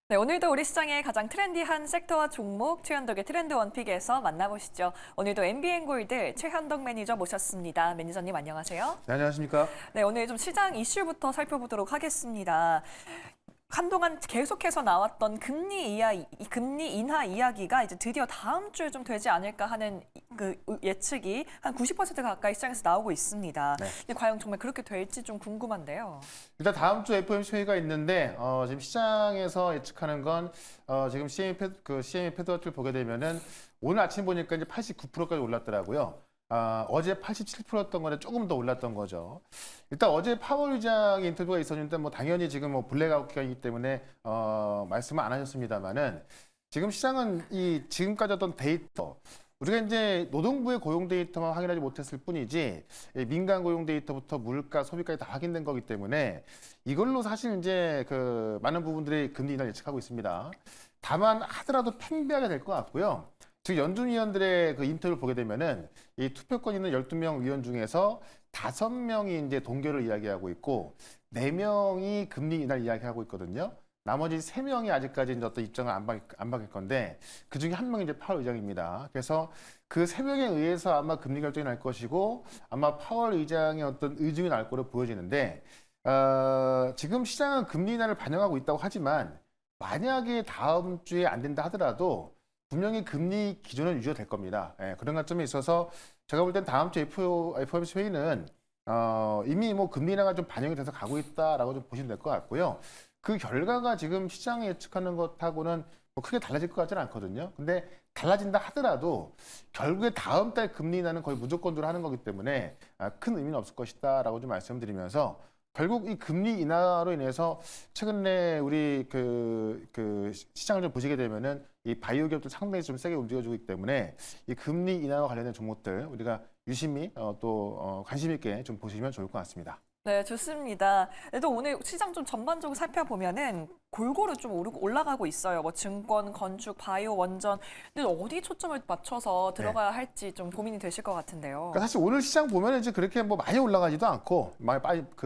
네, 오늘도 우리 시장의 가장 트렌디한 섹터와 종목 최현덕의 트렌드 원픽에서 만나보시죠. 오늘도 MBN골드 최현덕 매니저 모셨습니다. 매니저님 안녕하세요. 네, 안녕하십니까? 네, 오늘 좀 시장 이슈부터 살펴보도록 하겠습니다. 한동안 계속해서 나왔던 금리 인하 이야기가 이제 드디어 다음 주에 좀 되지 않을까 하는 그 예측이 한 90% 가까이 시장에서 나오고 있습니다. 네. 근데 과연 정말 그렇게 될지 좀 궁금한데요. 일단 다음 주 FOMC 회의가 있는데 지금 시장에서 예측하는 건 지금 CME 패드워치를 보게 되면은 오늘 아침 보니까 이제 89%까지 올랐더라고요. 어제 87%였던 건데 조금 더 올랐던 거죠. 일단 어제 파월 의장의 인터뷰가 있었는데 뭐 당연히 지금 뭐 블랙아웃 기간이기 때문에 말씀을 안 하셨습니다만은 지금 시장은 이 지금까지 어떤 데이터 우리가 이제 노동부의 고용 데이터만 확인하지 못했을 뿐이지 민간 고용 데이터부터 물가, 소비까지 다 확인된 거기 때문에 이걸로 사실 이제 그 많은 부분들이 금리 인하를 예측하고 있습니다. 다만 하더라도 팽배하게 될 것 같고요. 즉 연준 위원들의 그 인터뷰를 보게 되면은 이 투표권 있는 12명 위원 중에서 5명이 이제 동결을 이야기하고 있고 4명이 금리 인하를 이야기하고 있거든요. 나머지 3명이 아직까지 이제 어떤 입장을 안 밝힐 건데 그 중에 한 명이 이제 파월 의장입니다. 그래서 그 3명에 의해서 아마 금리 결정이 날 것이고 아마 파월 의장의 어떤 의중이 날 거로 보여지는데 지금 시장은 금리 인하를 반영하고 있다고 하지만 만약에 다음 주에 안 된다 하더라도 분명히 금리 기준은 유지가 될 겁니다. 그런 관점에 있어서 제가 볼 땐 다음 주 FOMC 회의는 이미 뭐 금리 인하가 좀 반영이 돼서 가고 있다라고 좀 보시면 될 것 같고요. 그 결과가 지금 시장에 예측하는 것하고는 뭐 크게 달라질 것 같지는 않거든요. 근데 달라진다 하더라도 결국에 다음 달 금리 인하는 거의 무조건으로 하는 거기 때문에 큰 의미는 없을 것이다라고 좀 말씀드리면서 결국 이 금리 인하로 인해서 최근에 우리 그 시장을 좀 보시게 되면은 이 바이오 기업들 상당히 좀 세게 움직여주고 있기 때문에 이 금리 인하와 관련된 종목들 우리가 유심히 또 관심 있게 좀 보시면 좋을 것 같습니다. 네, 좋습니다. 또 오늘 시장 좀 전반적으로 살펴보면은 골고루 좀 올라가고 있어요. 뭐 증권, 건축, 바이오, 원전. 근데 어디 초점을 맞춰서 들어가야 할지 좀 고민이 되실 것 같은데요. 그러니까 사실 오늘 시장 보면 이제 그렇게 뭐 많이 올라가지도 않고 많이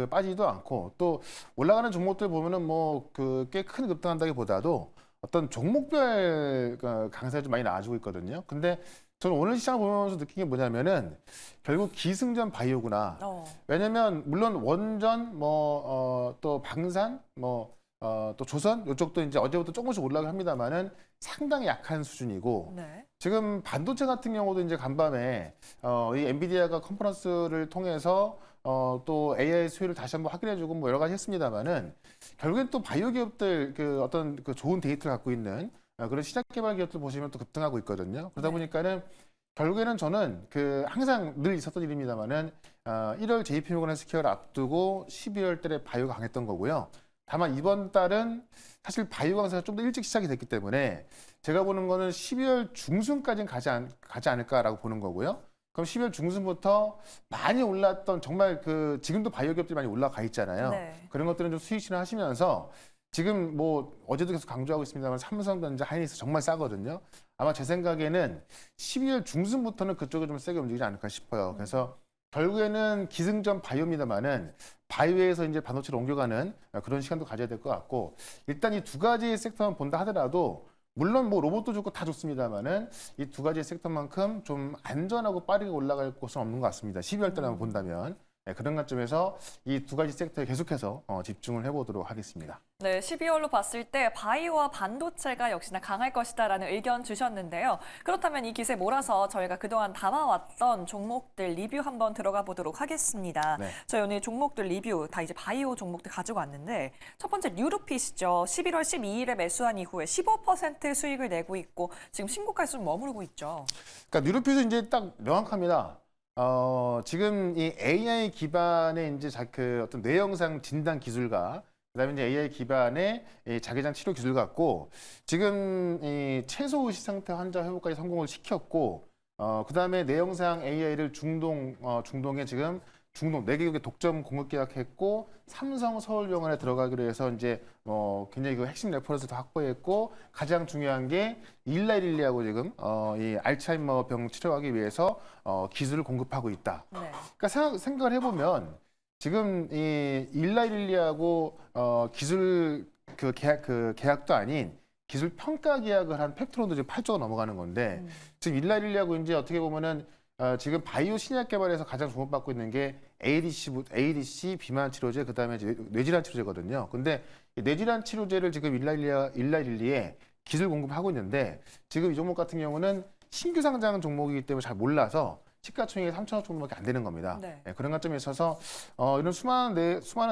빠지도 않고 또 올라가는 종목들 보면은 뭐 그 꽤 큰 급등한다기보다도 어떤 종목별 강세가 좀 많이 나와주고 있거든요. 근데 저는 오늘 시장 보면서 느낀 게 뭐냐면은 결국 기승전 바이오구나. 왜냐면 물론 원전 또 방산 또 조선 이쪽도 이제 어제부터 조금씩 올라가긴 합니다만은 상당히 약한 수준이고 네. 지금 반도체 같은 경우도 이제 간밤에 이 엔비디아가 컨퍼런스를 통해서 또 AI 수요를 다시 한번 확인해주고 뭐 여러 가지 했습니다만은 결국엔 또 바이오 기업들 그 어떤 그 좋은 데이터를 갖고 있는 그런 시작 개발 기업들 보시면 또 급등하고 있거든요. 그러다 보니까는 결국에는 저는 그 항상 늘 있었던 일입니다만은 1월 JP모건 헬스케어를 앞두고 12월 달에 바이오가 강했던 거고요. 다만 이번 달은 사실 바이오 강세가 좀 더 일찍 시작이 됐기 때문에 제가 보는 거는 12월 중순까지는 가지 않을까라고 보는 거고요. 그럼 12월 중순부터 많이 올랐던 정말 그 지금도 바이오 기업들이 많이 올라가 있잖아요. 네. 그런 것들은 좀 수익 실현하시면서 지금 뭐 어제도 계속 강조하고 있습니다만 삼성전자, 하이닉스 정말 싸거든요. 아마 제 생각에는 12월 중순부터는 그쪽에 좀 세게 움직이지 않을까 싶어요. 그래서 결국에는 기승전 바이오입니다만은 바이오에서 이제 반도체로 옮겨가는 그런 시간도 가져야 될 것 같고 일단 이 두 가지 섹터만 본다 하더라도 물론 뭐 로봇도 좋고 다 좋습니다만은 이 두 가지 섹터만큼 좀 안전하고 빠르게 올라갈 곳은 없는 것 같습니다. 12월 달에 본다면 그런 관점에서 이 두 가지 섹터에 계속해서 집중을 해보도록 하겠습니다. 네, 12월로 봤을 때 바이오와 반도체가 역시나 강할 것이다라는 의견 주셨는데요. 그렇다면 이 기세 몰아서 저희가 그동안 담아왔던 종목들 리뷰 한번 들어가 보도록 하겠습니다. 네. 저희 오늘 종목들 리뷰 다 이제 바이오 종목들 가지고 왔는데 첫 번째 뉴루핏이죠. 11월 12일에 매수한 이후에 15% 수익을 내고 있고 지금 신고가에 좀 머무르고 있죠. 그러니까 뉴로핏은 이제 딱 명확합니다. 지금 이 AI 기반의 이제 그 어떤 뇌영상 진단 기술과 그다음에 이제 AI 기반의 이 자기장 치료 기술 갖고 지금 이 최소 의식 상태 환자 회복까지 성공을 시켰고 그다음에 뇌영상 AI를 중동에 지금 중동 4개국에 독점 공급 계약했고 삼성 서울병원에 들어가기로 해서 이제 굉장히 그 핵심 레퍼런스도 확보했고 가장 중요한 게 일라이릴리하고 지금 이 알츠하이머 병 치료하기 위해서 기술을 공급하고 있다. 네. 그러니까 생각을 해보면 지금 이 일라이릴리하고 기술 그 계약도 아닌 기술 평가 계약을 한 펩트론도 지금 8조가 넘어가는 건데 지금 일라릴리하고 이제 어떻게 보면은 지금 바이오 신약 개발에서 가장 주목받고 있는 게 ADC 비만 치료제 그다음에 이제 뇌질환 치료제거든요. 근데 이 뇌질환 치료제를 지금 일라릴리에 기술 공급하고 있는데 지금 이 종목 같은 경우는 신규 상장 종목이기 때문에 잘 몰라서 시가총액이 3천억 정도밖에 안 되는 겁니다. 네. 예, 그런 관점에 있어서 이런 수많은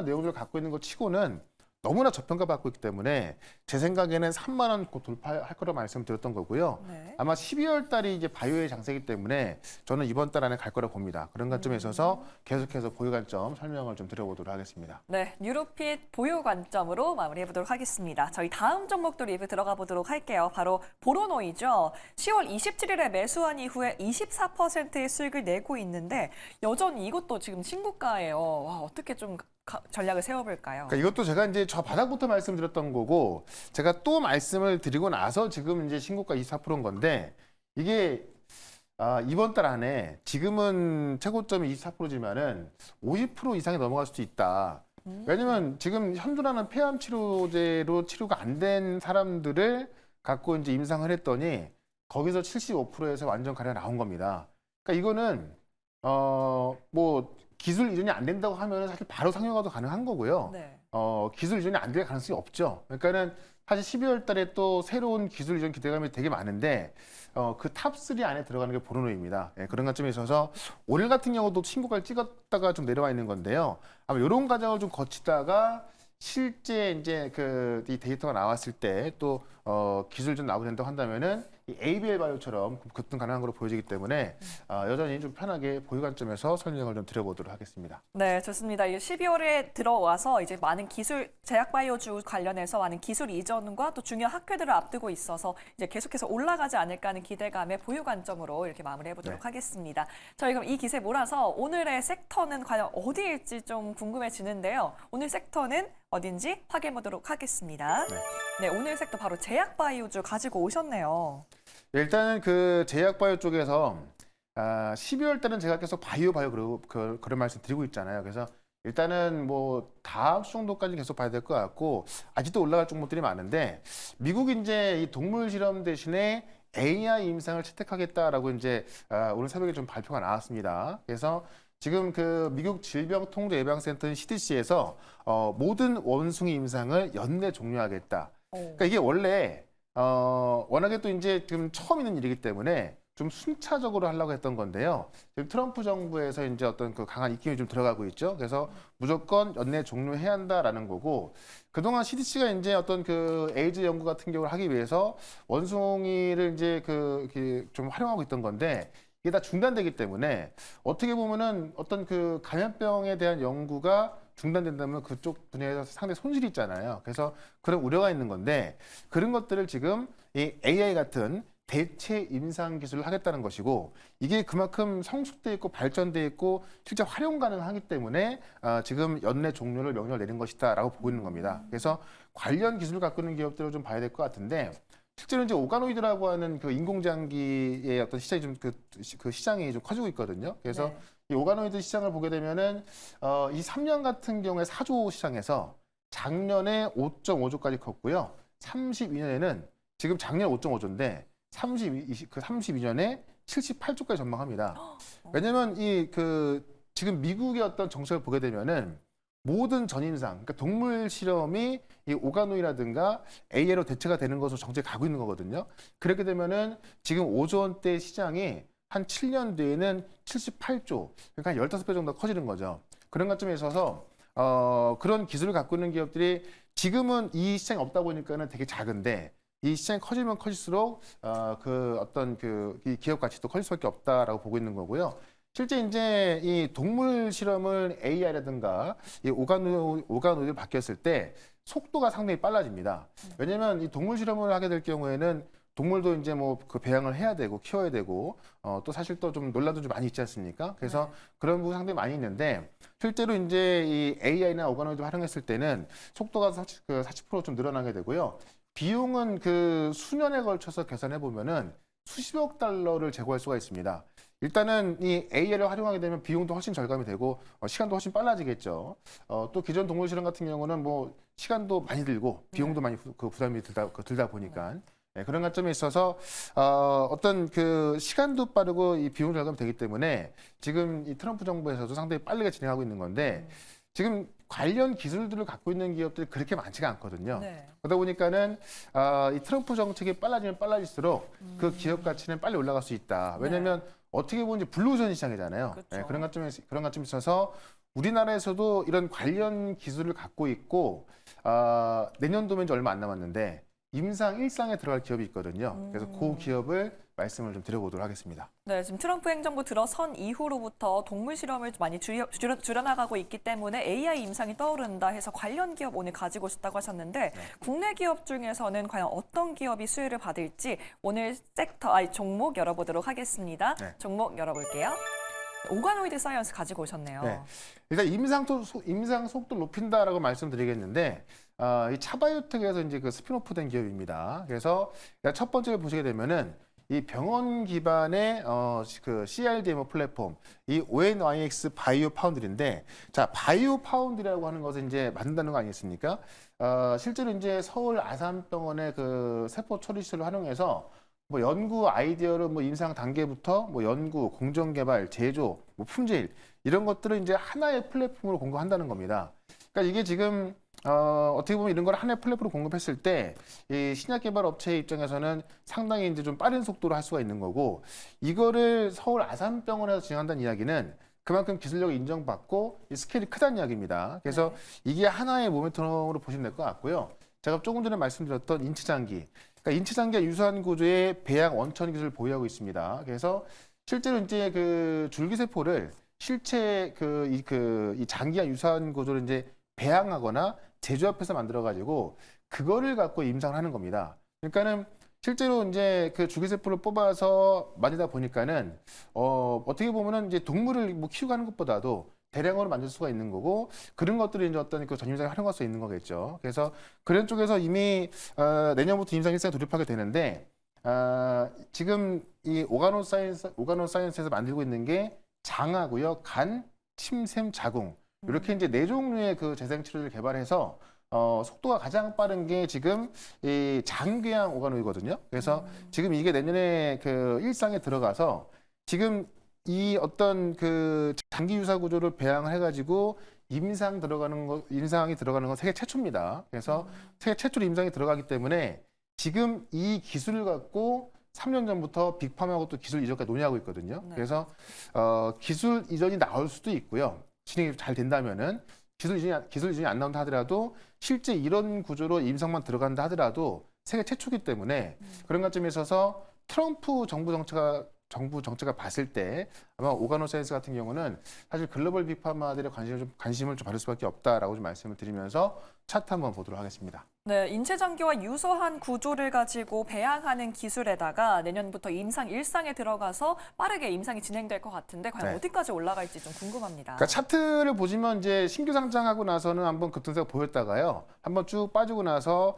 내용들을 갖고 있는 것 치고는 너무나 저평가받고 있기 때문에 제 생각에는 3만 원 곧 돌파할 거라고 말씀드렸던 거고요. 네. 아마 12월 달이 이제 바이오의 장세기 때문에 저는 이번 달 안에 갈 거라고 봅니다. 그런 관점에 있어서 계속해서 보유 관점 설명을 좀 드려보도록 하겠습니다. 네, 뉴로핏 보유 관점으로 마무리해보도록 하겠습니다. 저희 다음 종목도 리뷰 들어가 보도록 할게요. 바로 보로노이죠. 10월 27일에 매수한 이후에 24%의 수익을 내고 있는데 여전히 이것도 지금 신고가예요. 와, 어떻게 좀 전략을 세워볼까요? 그러니까 이것도 제가 이제 저 바닥부터 말씀드렸던 거고 제가 또 말씀을 드리고 나서 지금 이제 신고가 24%인 건데 이게 이번 달 안에 지금은 최고점이 24%지만은 50% 이상이 넘어갈 수도 있다. 왜냐면 지금 현존하는 폐암 치료제로 치료가 안 된 사람들을 갖고 이제 임상을 했더니 거기서 75%에서 완전 가량 나온 겁니다. 그러니까 이거는 뭐 기술 이전이 안 된다고 하면 사실 바로 상용화도 가능한 거고요. 네. 기술 이전이 안 될 가능성이 없죠. 그러니까는 사실 12월 달에 또 새로운 기술 이전 기대감이 되게 많은데 그 탑3 안에 들어가는 게 보로노입니다. 예, 그런 관점에 있어서 오늘 같은 경우도 신고가를 찍었다가 좀 내려와 있는 건데요. 아마 이런 과정을 좀 거치다가 실제 이제 이 데이터가 나왔을 때 또 기술 좀 나오게 된다고 한다면은 이 ABL 바이오처럼 급등 가능한 걸로 보여지기 때문에 여전히 좀 편하게 보유 관점에서 설명을 좀 드려보도록 하겠습니다. 네, 좋습니다. 12월에 들어와서 이제 많은 기술 제약 바이오주 관련해서 많은 기술 이전과 또 중요한 학회들을 앞두고 있어서 이제 계속해서 올라가지 않을까 하는 기대감에 보유 관점으로 이렇게 마무리해 보도록 하겠습니다. 저희 그럼 이 기세 몰아서 오늘의 섹터는 과연 어디일지 좀 궁금해지는데요. 오늘 섹터는 어딘지 확인해 보도록 하겠습니다. 네, 오늘 섹터 바로 제약 바이오주 가지고 오셨네요. 일단은 그 제약바이오 쪽에서 12월 달은 제가 계속 바이오 그런 말씀 드리고 있잖아요. 그래서 일단은 뭐 다음 주 정도까지 계속 봐야 될 것 같고 아직도 올라갈 종목들이 많은데 미국 이제 이 동물 실험 대신에 AI 임상을 채택하겠다라고 이제 오늘 새벽에 좀 발표가 나왔습니다. 그래서 지금 그 미국 질병통제예방센터 CDC에서 모든 원숭이 임상을 연내 종료하겠다. 그러니까 이게 원래 워낙에 또 이제 지금 처음 있는 일이기 때문에 좀 순차적으로 하려고 했던 건데요. 지금 트럼프 정부에서 이제 어떤 그 강한 입김이 좀 들어가고 있죠. 그래서 무조건 연내 종료해야 한다라는 거고 그동안 CDC가 이제 어떤 그 에이즈 연구 같은 경우를 하기 위해서 원숭이를 이제 좀 활용하고 있던 건데 이게 다 중단되기 때문에 어떻게 보면은 어떤 그 감염병에 대한 연구가 중단된다면 그쪽 분야에서 상당히 손실이 있잖아요. 그래서 그런 우려가 있는 건데 그런 것들을 지금 이 AI 같은 대체 임상 기술을 하겠다는 것이고 이게 그만큼 성숙돼 있고 발전돼 있고 실제 활용 가능하기 때문에 지금 연내 종료를 명령을 내린 것이다라고 보고 있는 겁니다. 그래서 관련 기술을 갖고 있는 기업들을 좀 봐야 될 것 같은데 실제로 이제 오가노이드라고 하는 그 인공장기의 어떤 시장이 좀 그 시장이 좀 커지고 있거든요. 그래서 이 오가노이드 시장을 보게 되면은 이 3년 같은 경우에 4조 시장에서 작년에 5.5조까지 컸고요. 32년에는 지금 작년 5.5조인데 32년에 78조까지 전망합니다. 왜냐면 지금 미국의 어떤 정책을 보게 되면은 모든 전임상, 그러니까 동물 실험이 이 오가노이라든가 AI로 대체가 되는 것으로 정책이 가고 있는 거거든요. 그렇게 되면은 지금 5조 원대 시장이 한 7년 뒤에는 78조, 그러니까 한 15배 정도 커지는 거죠. 그런 관점에 있어서 그런 기술을 갖고 있는 기업들이 지금은 이 시장이 없다 보니까는 되게 작은데 이 시장이 커지면 커질수록 이 기업 가치도 커질 수밖에 없다라고 보고 있는 거고요. 실제 이제 이 동물 실험을 AI라든가 이 오가노이드로 바뀌었을 때 속도가 상당히 빨라집니다. 왜냐하면 이 동물 실험을 하게 될 경우에는 동물도 이제 뭐 그 배양을 해야 되고 키워야 되고 또 사실 또 좀 논란도 좀 많이 있지 않습니까? 그래서 그런 부분 상당히 많이 있는데 실제로 이제 이 AI나 오가노이드 활용했을 때는 속도가 40%좀 늘어나게 되고요. 비용은 그 수년에 걸쳐서 계산해 보면은 수십억 달러를 제거할 수가 있습니다. 일단은 이 AI를 활용하게 되면 비용도 훨씬 절감이 되고 시간도 훨씬 빨라지겠죠. 또 기존 동물 실험 같은 경우는 뭐 시간도 많이 들고 비용도 많이 부담이 들다 보니까 그런 관점에 있어서 어떤 그 시간도 빠르고 이 비용 절감이 되기 때문에 지금 이 트럼프 정부에서도 상당히 빠르게 진행하고 있는 건데 지금 관련 기술들을 갖고 있는 기업들이 그렇게 많지가 않거든요. 네. 그러다 보니까는 이 트럼프 정책이 빨라지면 빨라질수록 그 기업 가치는 빨리 올라갈 수 있다. 왜냐하면 어떻게 보면 이제 블루오션 시장이잖아요. 그렇죠. 그런 관점에 있어서 우리나라에서도 이런 관련 기술을 갖고 있고 내년도면 이제 얼마 안 남았는데 임상 1상에 들어갈 기업이 있거든요. 그래서 그 기업을 말씀을 좀 드려보도록 하겠습니다. 네, 지금 트럼프 행정부 들어선 이후로부터 동물 실험을 많이 줄여나가고 있기 때문에 AI 임상이 떠오른다 해서 관련 기업 오늘 가지고 오셨다고 하셨는데 국내 기업 중에서는 과연 어떤 기업이 수혜를 받을지 오늘 종목 열어보도록 하겠습니다. 네. 종목 열어볼게요. 오가노이드 사이언스 가지고 오셨네요. 네. 일단 임상 속도를 높인다라고 말씀드리겠는데 이 차바이오텍에서 이제 그 스피노프 된 기업입니다. 그래서 첫 번째를 보시게 되면은 이 병원 기반의 그 CRDMO 플랫폼, 이 ONYX 바이오 파운드리인데, 자 바이오 파운드리라고 하는 것을 이제 만든다는 거 아니겠습니까? 실제로 이제 서울 아산병원의 그 세포 처리 시설을 활용해서 뭐 연구 아이디어를 뭐 임상 단계부터 뭐 연구, 공정 개발, 제조, 뭐 품질 이런 것들을 이제 하나의 플랫폼으로 공급한다는 겁니다. 그러니까 이게 지금 어떻게 보면 이런 걸 하나의 플랫폼으로 공급했을 때 이 신약 개발 업체 입장에서는 상당히 이제 좀 빠른 속도로 할 수가 있는 거고 이거를 서울 아산병원에서 진행한다는 이야기는 그만큼 기술력이 인정받고 이 스케일이 크다는 이야기입니다. 그래서 이게 하나의 모멘텀으로 보시면 될 것 같고요. 제가 조금 전에 말씀드렸던 인체장기, 그러니까 인체장기와 유사한 구조의 배양 원천 기술을 보유하고 있습니다. 그래서 실제로 이제 그 줄기세포를 실체 이 장기와 유사한 구조를 이제 배양하거나 제조합해서 만들어가지고 그거를 갖고 임상을 하는 겁니다. 그러니까는 실제로 이제 그 줄기세포를 뽑아서 만들다 보니까는 어떻게 보면은 이제 동물을 뭐 키우고 하는 것보다도 대량으로 만들 수가 있는 거고 그런 것들이 이제 어떤 그 전임상에 활용할 수 있는 거겠죠. 그래서 그런 쪽에서 이미 내년부터 임상 일상에 돌입하게 되는데 지금 이 오가노 사이언스에서 만들고 있는 게 장하고요, 간, 침샘, 자궁 이렇게 이제 네 종류의 그 재생 치료를 개발해서 속도가 가장 빠른 게 지금 이 장궤양 오가노이거든요. 그래서 지금 이게 내년에 그 일상에 들어가서 지금 이 어떤 그 장기 유사 구조를 배양을 해가지고 임상이 들어가는 건 세계 최초입니다. 그래서 세계 최초로 임상이 들어가기 때문에 지금 이 기술을 갖고 3년 전부터 빅팜하고 또 기술 이전까지 논의하고 있거든요. 네. 그래서 기술 이전이 나올 수도 있고요. 진행이 잘 된다면은 기술 이전이 안 나온다 하더라도 실제 이런 구조로 임상만 들어간다 하더라도 세계 최초기 때문에 그런 관점에 있어서 트럼프 정부 정책가 봤을 때 아마 오가노 사이언스 같은 경우는 사실 글로벌 빅파마들의 관심을 좀 받을 수밖에 없다라고 좀 말씀을 드리면서 차트 한번 보도록 하겠습니다. 네, 인체장기와 유사한 구조를 가지고 배양하는 기술에다가 내년부터 임상 1상에 들어가서 빠르게 임상이 진행될 것 같은데 과연 네. 어디까지 올라갈지 좀 궁금합니다. 그러니까 차트를 보시면 이제 신규 상장하고 나서는 한번 급등세가 보였다가요. 한번 쭉 빠지고 나서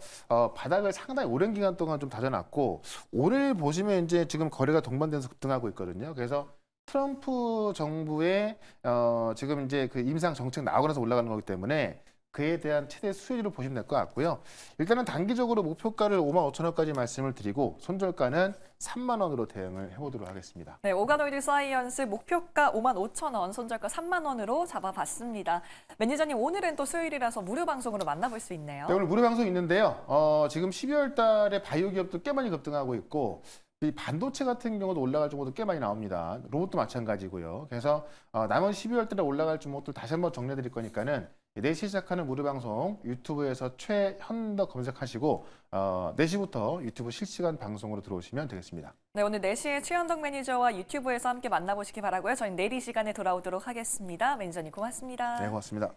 바닥을 상당히 오랜 기간 동안 좀 다져놨고 오늘 보시면 이제 지금 거래가 동반돼서 급등하고 있거든요. 그래서 트럼프 정부의 지금 이제 그 임상 정책 나오고 나서 올라가는 거기 때문에 그에 대한 최대 수혜주로 보시면 될 것 같고요. 일단은 단기적으로 목표가를 55,000원까지 말씀을 드리고 손절가는 3만 원으로 대응을 해보도록 하겠습니다. 네, 오가노이드 사이언스 목표가 55,000원, 손절가 3만 원으로 잡아봤습니다. 매니저님, 오늘은 또 수요일이라서 무료 방송으로 만나볼 수 있네요. 네, 오늘 무료 방송 있는데요. 지금 12월 달에 바이오 기업도 꽤 많이 급등하고 있고 이 반도체 같은 경우도 올라갈 종목도 꽤 많이 나옵니다. 로봇도 마찬가지고요. 그래서 남은 12월 달에 올라갈 종목들 다시 한번 정리해 드릴 거니까는 4시 시작하는 무료 방송 유튜브에서 최현덕 검색하시고 4시부터 유튜브 실시간 방송으로 들어오시면 되겠습니다. 네, 오늘 4시에 최현덕 매니저와 유튜브에서 함께 만나보시기 바라고요. 저희는 내일 이 시간에 돌아오도록 하겠습니다. 매니저님 고맙습니다. 네, 고맙습니다.